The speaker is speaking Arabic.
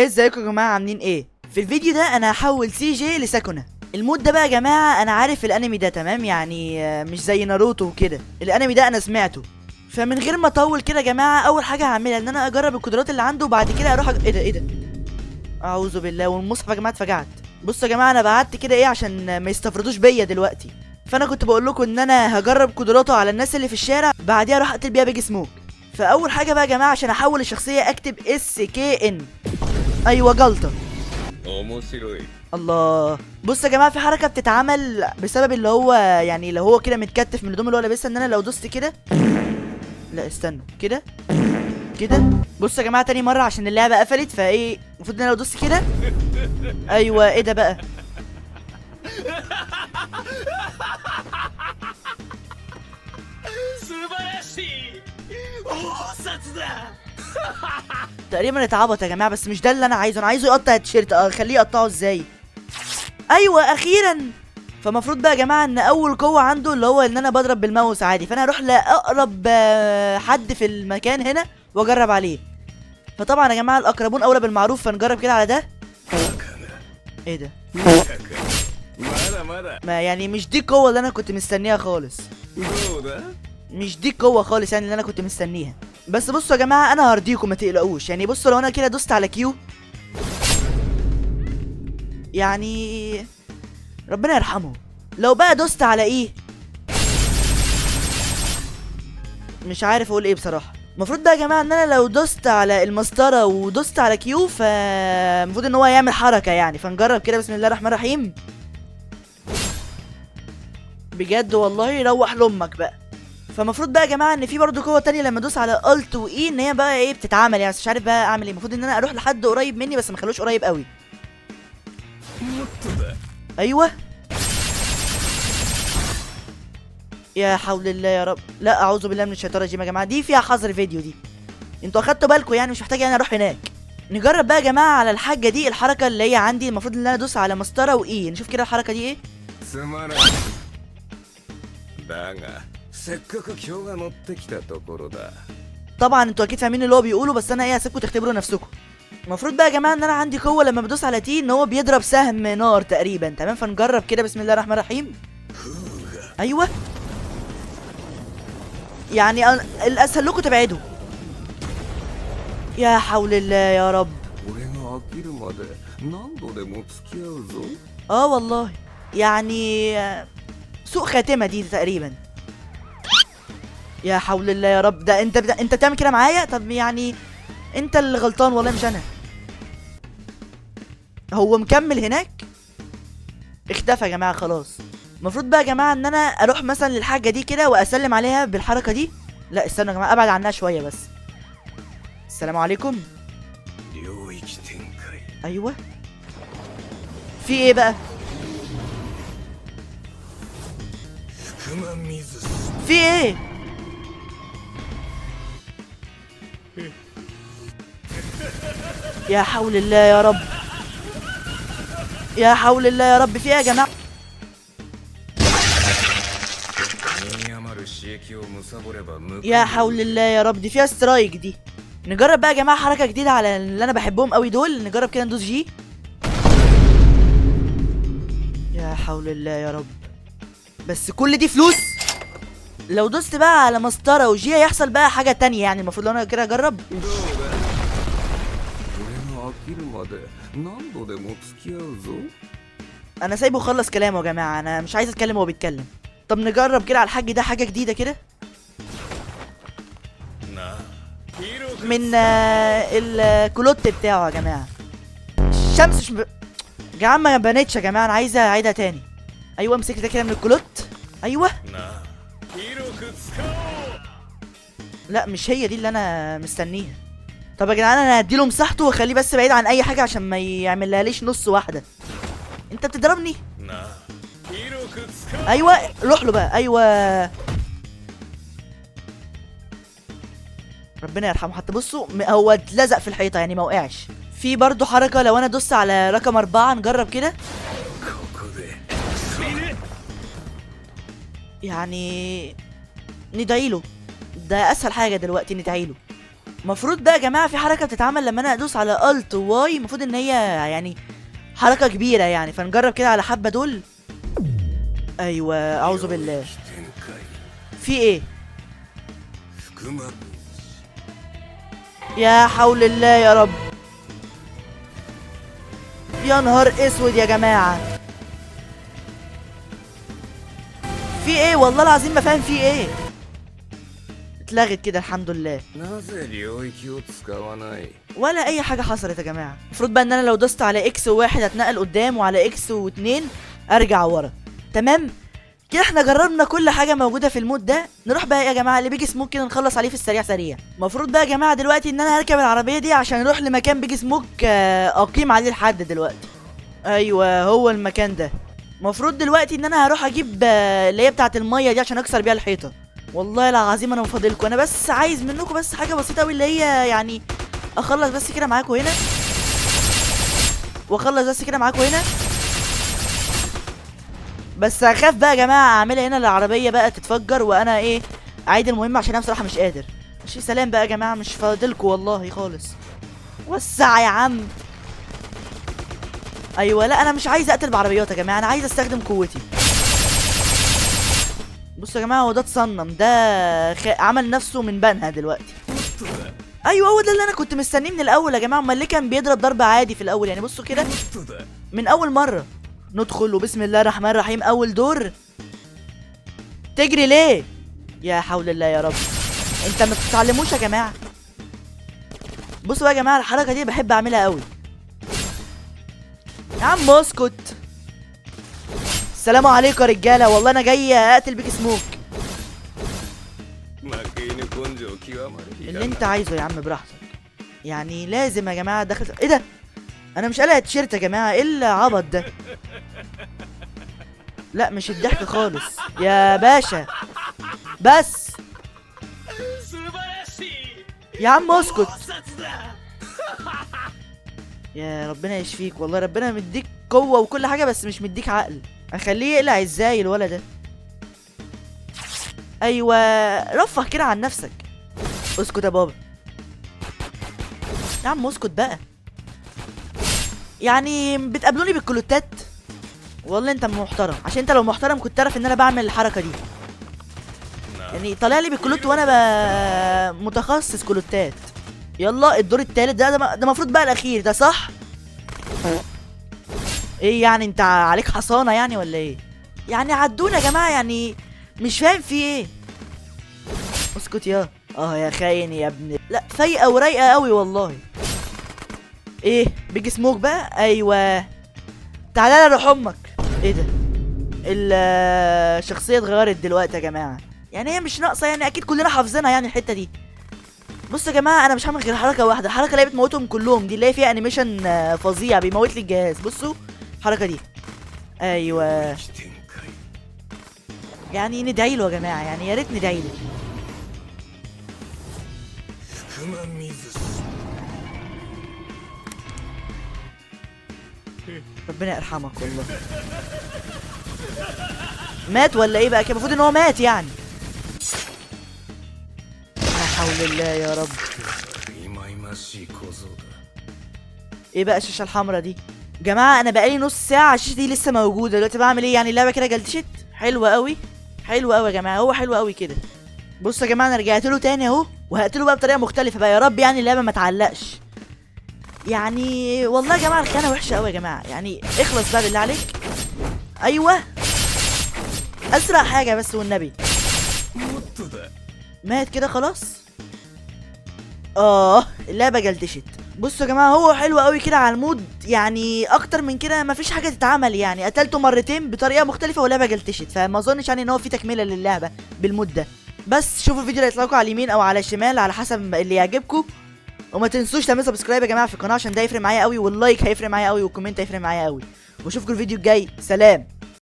ازيكم يا جماعه عاملين ايه؟ في الفيديو ده انا هحول سي جي لساكونة. المود ده بقى يا جماعه انا عارف الانمي ده تمام، يعني مش زي ناروتو وكده. الانمي ده انا سمعته، فمن غير ما اطول كده يا جماعه اول حاجه هعملها ان انا اجرب القدرات اللي عنده، وبعد كده اروح ايه ده اعوذ بالله والمصحف يا جماعه اتفجعت. بصوا يا جماعه انا بعت كده ايه عشان ما يستفردوش بيا دلوقتي. فانا كنت بقول لكم ان انا هجرب قدراته على الناس اللي في الشارع، بعديها اروح اقتل بيها بيج سموك. فاول حاجه بقى يا جماعه عشان احول الشخصيه اكتب SKN. ايوه جلطه. الله. بص يا جماعه في حركه بتتعمل بسبب اللي هو يعني اللي هو كده متكتف من الهدوم اللي هو لابسها، ان انا لو دوست كده. لا استنى كده كده. بص يا جماعه تاني مره عشان اللعبه قفلت، فايه المفروض ان انا لو دوست كده. ايوه ايه ده بقى. تقريبا اتعبط يا جماعه، بس مش ده اللي انا عايزه. انا عايزه يقطع التيشيرت. خليه يقطعه ازاي؟ ايوه اخيرا. فمفروض بقى يا جماعه ان اول قوه عنده اللي هو ان انا بضرب بالماوس عادي، فانا هروح لاقرب حد في المكان هنا واجرب عليه. فطبعا يا جماعه الاقربون اولى بالمعروف، فنجرب كده على ده. ايه ده؟ ما يعني مش دي القوه اللي انا كنت مستنيها خالص. مش دي القوه خالص يعني اللي انا كنت مستنيها. بس بصوا يا جماعه انا هرضيكم ما تقلقوش. يعني بصوا لو انا كده دوست على كيو، يعني ربنا يرحمه. لو بقى دوست على ايه مش عارف اقول ايه بصراحه. المفروض بقى يا جماعه ان انا لو دوست على المسطره ودوست على كيو، فالمفروض ان هو يعمل حركه يعني. فنجرب كده بسم الله الرحمن الرحيم. بجد والله روح لامك بقى. فالمفروض بقى يا جماعه ان في برضه قوه تانية لما ادوس على الت واي ان هي بقى ايه بتتعمل يعني، بس مش عارف بقى اعمل ايه. المفروض ان انا اروح لحد قريب مني بس ما اخلوش قريب قوي. ايوه. يا حول الله يا رب. لا اعوذ بالله من الشيطان الرجيم يا جماعه، دي فيها حظر فيديو دي. انتوا اخدتوا بالكم يعني، مش محتاج يعني اروح هناك. نجرب بقى يا جماعه على الحاجه دي الحركه اللي هي عندي. المفروض ان انا ادوس على مسطره واي. نشوف كده الحركه دي ايه. طبعا انتوا اكيد فاهمين اللي هو بيقوله، بس انا ايه هسيبكم تختبروا نفسكم. المفروض بقى يا جماعه ان انا عندي قوه لما بدوس على تي ان هو بيضرب سهم نار تقريبا تمام. فنجرب كده بسم الله الرحمن الرحيم. ايوه. يعني الاسهل لكم تبعدوا. يا حول الله يا رب. والله يعني سوء خاتمه دي تقريبا. يا حول الله يا رب. ده انت بتعمل كده معايا؟ طب يعني انت اللي غلطان والله مش انا. هو مكمل هناك. اختفى يا جماعه خلاص. المفروض بقى يا جماعه ان انا اروح مثلا للحاجه دي كده واسلم عليها بالحركه دي. لا استنوا يا جماعه ابعد عنها شويه بس. السلام عليكم. ايوه. في ايه بقى؟ في ايه؟ يا حول الله يا رب. يا حول الله يا رب. في ايه يا جماعه؟ يا حول الله يا رب. دي فيها سترايك دي. نجرب بقى يا جماعه حركه جديده على اللي انا بحبهم قوي دول. نجرب كده ندوس جي. يا حول الله يا رب. بس كل دي فلوس. لو دوست بقى على مسطره وجي هيحصل بقى حاجه تانية يعني. المفروض لو انا كده اجرب. انا سايبه يخلص كلامه يا جماعه، انا مش عايز اتكلم وهو بيتكلم. طب نجرب كده على الحاج ده حاجه جديده كده من الكلوت بتاعه يا جماعه. الشمس يا جماعه ما بانتش يا جماعه. انا عايز اعيدها تاني. ايوه امسك ده كده من الكلوت. ايوه. لا مش هي دي اللي انا مستنيها. طب يا جدعان انا هديله مساحته واخليه بس بعيد عن اي حاجه عشان ما يعملها ليش نص واحده. انت بتضربني. ايوه روح له بقى. ايوه ربنا يرحمه. حتى بصوا هو اتلزق في الحيطه يعني ما وقعش. في برضه حركه لو انا دوست على رقم 4. نجرب كده يعني ندعيله. ده اسهل حاجه دلوقتي ندعيله. المفروض بقى يا جماعه في حركه بتتعمل لما انا ادوس على الت واي، المفروض ان هي يعني حركه كبيره يعني، فنجرب كده على حبه دول. ايوه اعوذ بالله. في ايه؟ يا حول الله يا رب. يا نهار اسود يا جماعه. في ايه والله العظيم ما فاهم في ايه. اتلغت كده الحمد لله، ولا اي حاجه حصلت يا جماعه. المفروض بقى ان انا لو دوست على اكس واحد هتنقل قدام، وعلى اكس واتنين ارجع ورا. تمام كده احنا جربنا كل حاجه موجوده في المود ده. نروح بقى يا جماعه اللي بيجي سموك كده نخلص عليه في السريع سريع. المفروض بقى يا جماعه دلوقتي ان انا هركب العربيه دي عشان نروح لمكان بيجي سموك اقيم عليه لحد دلوقتي. ايوه هو المكان ده. المفروض دلوقتي ان انا هروح اجيب اللي هي بتاعه الميه دي عشان اكسر بيها الحيطه. والله العظيم انا مفضلكم، انا بس عايز منكم بس حاجه بسيطه قوي، اللي هي يعني اخلص بس كده معاكم هنا، واخلص بس كده معاكم هنا. بس هخاف بقى يا جماعه اعملها هنا العربيه بقى تتفجر وانا ايه اعيد المهمه، عشان انا بصراحه مش قادر. ماشي سلام بقى يا جماعه، مش فاضلكم والله خالص. وسع يا عم. ايوه لا انا مش عايز اقتل بعربيات يا جماعه، انا عايز استخدم قوتي. بصوا يا جماعه هو ده اتصنم، ده عمل نفسه من بنها دلوقتي. ايوه هو ده اللي انا كنت مستنيه من الاول يا جماعه. امال ليه كان بيضرب ضرب عادي في الاول يعني؟ بصوا كده من اول مره. ندخل وبسم الله الرحمن الرحيم اول دور. تجري ليه؟ يا حول الله يا رب. انت ما بتتعلموش يا جماعه؟ بصوا بقى يا جماعه الحركه دي بحب اعملها قوي. يا عم اسكت. السلام عليكم يا رجاله، والله انا جاي اقتل بيك سموك. اللي انت عايزه يا عم براحتك. يعني لازم يا جماعه داخل ايه ده؟ انا مش قلقت تيشيرت يا جماعه، ايه العبط ده؟ لا مش الضحك خالص يا باشا. بس يا عم اسكت. يا ربنا يشفيك، والله ربنا مديك قوه وكل حاجه بس مش مديك عقل. اخليه يقلع ازاي الولد ده؟ ايوه رفه كده عن نفسك. اسكت يا بابا. يا عم اسكت بقى. يعني بتقابلوني بالكلوتات؟ والله انت محترم، عشان انت لو محترم كنت تعرف ان انا بعمل الحركه دي. يعني طالع لي بالكلوت وانا متخصص كلوتات. يلا الدور التالت ده المفروض بقى الاخير ده صح؟ ايه يعني انت عليك حصانه يعني ولا ايه؟ يعني عدونا يا جماعه، يعني مش فاهم في ايه. اسكت يا خاين يا ابن. لا فايقه ورايقه قوي والله. ايه بيجي سموك بقى؟ ايوه تعالى لي اروح امك. ايه ده؟ الشخصيه اتغيرت دلوقتي يا جماعه، يعني هي مش ناقصه يعني، اكيد كلنا حافظينها يعني الحته دي. بصوا يا جماعه انا مش هعمل غير حركه واحده، الحركه اللي هي بتموتهم كلهم دي، اللي هي فيها انيميشن فظيع بيموت لي الجهاز. بصوا الحركه دي. ايوه يعني ندعي له يا جماعه، يعني يا ريت ندعي له. ربنا يرحمك والله. مات ولا ايه بقى كده؟ المفروض ان هو مات يعني. لا حول الله يا رب. ايه بقى الشاشه الحمراء دي؟ جماعه انا بقالي نص ساعه الشاشه دي لسه موجوده، دلوقتي بعمل ايه يعني؟ اللعبه كده جلتشت. حلوه قوي حلوه قوي يا جماعه، هو حلو قوي كده. بصوا يا جماعه انا رجعت له تاني اهو، وهقتله بقى بطريقه مختلفه بقى، يا رب يعني اللعبه ما تعلقش. يعني والله يا جماعه الخيانه وحشه قوي يا جماعه، يعني اخلص بقى بالله عليك. ايوه اسرع حاجه بس والنبي. مات كده خلاص. اللعبه جلتشت. بصوا يا جماعه هو حلو قوي كده على المود، يعني اكتر من كده مفيش حاجه تتعمل يعني. قتلته مرتين بطريقه مختلفه واللعبه جلتشت، فما اظنش يعني ان هو في تكمله للعبه بالمود ده. بس شوفوا الفيديو اللي هيطلع لكم على اليمين او على الشمال على حسب اللي يعجبكم، وما تنسوش تعملوا سبسكرايب يا جماعه في القناه عشان ده يفرق معايا قوي، واللايك هيفرق معايا قوي، والكومنت هيفرق معايا قوي. واشوفكم الفيديو الجاي. سلام.